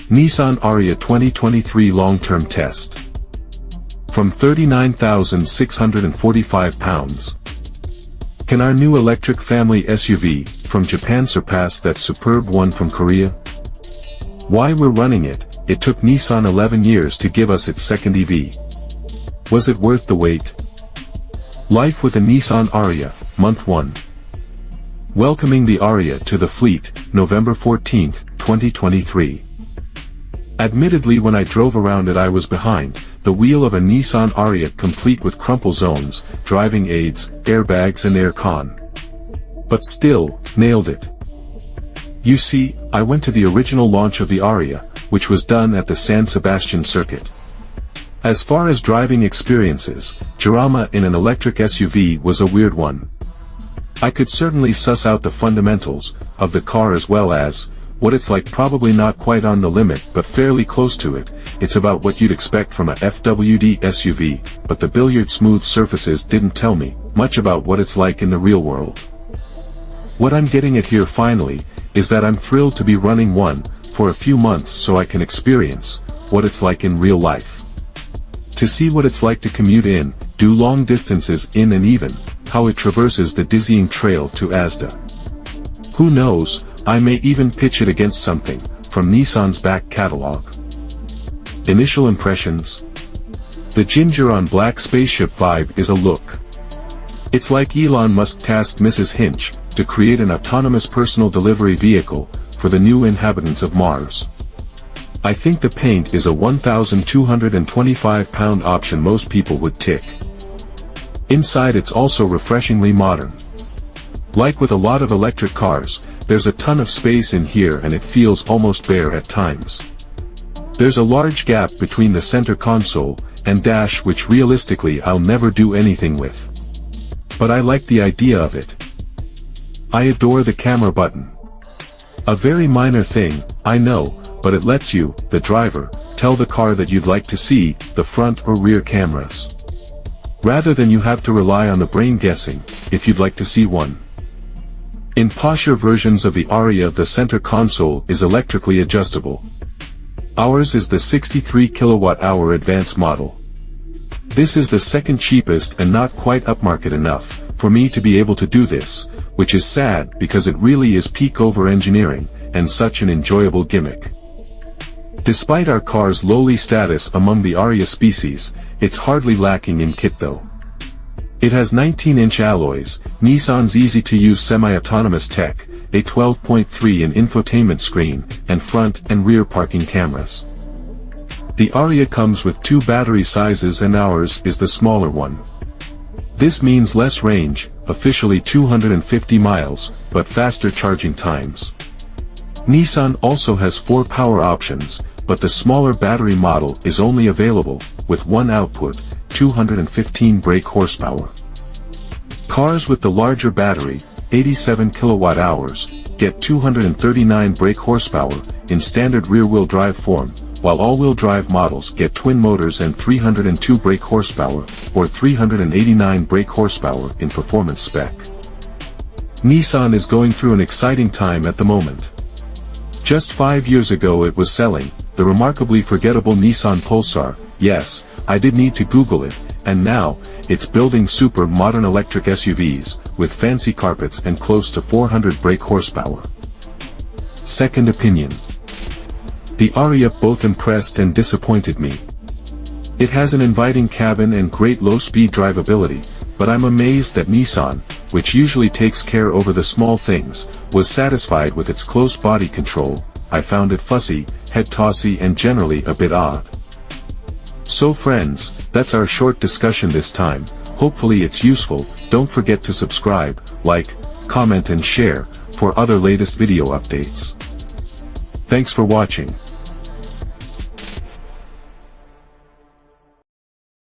Nissan Ariya 2023 long-term test. From 39,645 pounds. Can our new electric family SUV from Japan surpass that superb one from Korea? Why we're running it? It took Nissan 11 years to give us its second EV. Was it worth the wait? Life with a Nissan Ariya, Month 1. Welcoming the Ariya to the fleet, November 14, 2023. Admittedly, when I drove around it I was behind the wheel of a Nissan Ariya complete with crumple zones, driving aids, airbags and aircon. But still, nailed it. You see, I went to the original launch of the Ariya, which was done at the San Sebastian circuit. As far as driving experiences, drama in an electric SUV was a weird one. I could certainly suss out the fundamentals of the car as well as what it's like, probably not quite on the limit but fairly close to it. It's about what you'd expect from a FWD SUV, but the billiard smooth surfaces didn't tell me much about what it's like in the real world. What I'm getting at here finally is that I'm thrilled to be running one for a few months so I can experience what it's like in real life. To see what it's like to commute in, do long distances in, and even how it traverses the dizzying trail to Asda. Who knows, I may even pitch it against something from Nissan's back catalog. Initial impressions. The ginger on black spaceship vibe is a look. It's like Elon Musk tasked Mrs. Hinch to create an autonomous personal delivery vehicle for the new inhabitants of Mars. I think the paint is a 1,225 pound option most people would tick. Inside it's also refreshingly modern. Like with a lot of electric cars, there's a ton of space in here and it feels almost bare at times. There's a large gap between the center console and dash, which realistically I'll never do anything with. But I like the idea of it. I adore the camera button. A very minor thing, I know, but it lets you, the driver, tell the car that you'd like to see the front or rear cameras. Rather than you have to rely on the brain guessing if you'd like to see one. In posher versions of the Ariya, the center console is electrically adjustable. Ours is the 63 kWh advanced model. This is the second cheapest and not quite upmarket enough for me to be able to do this, which is sad because it really is peak over engineering and such an enjoyable gimmick. Despite our car's lowly status among the Ariya species, it's hardly lacking in kit though. It has 19-inch alloys, Nissan's easy-to-use semi-autonomous tech, a 12.3-inch infotainment screen, and front and rear parking cameras. The Ariya comes with two battery sizes and ours is the smaller one. This means less range, officially 250 miles, but faster charging times. Nissan also has 4 power options, but the smaller battery model is only available with one output, 215 brake horsepower. Cars with the larger battery, 87 kWh, get 239 brake horsepower in standard rear-wheel drive form, while all-wheel drive models get twin motors and 302 brake horsepower, or 389 brake horsepower in performance spec. Nissan is going through an exciting time at the moment. Just 5 years ago it was selling the remarkably forgettable Nissan Pulsar. Yes, I did need to Google it, and now, it's building super modern electric SUVs, with fancy carpets and close to 400 brake horsepower. Second opinion. The Ariya both impressed and disappointed me. It has an inviting cabin and great low-speed drivability, but I'm amazed that Nissan, which usually takes care over the small things, was satisfied with its close body control. I found it fussy, head-tossy and generally a bit odd. So friends, that's our short discussion this time. Hopefully it's useful. Don't forget to subscribe, like, comment and share for other latest video updates. Thanks for watching.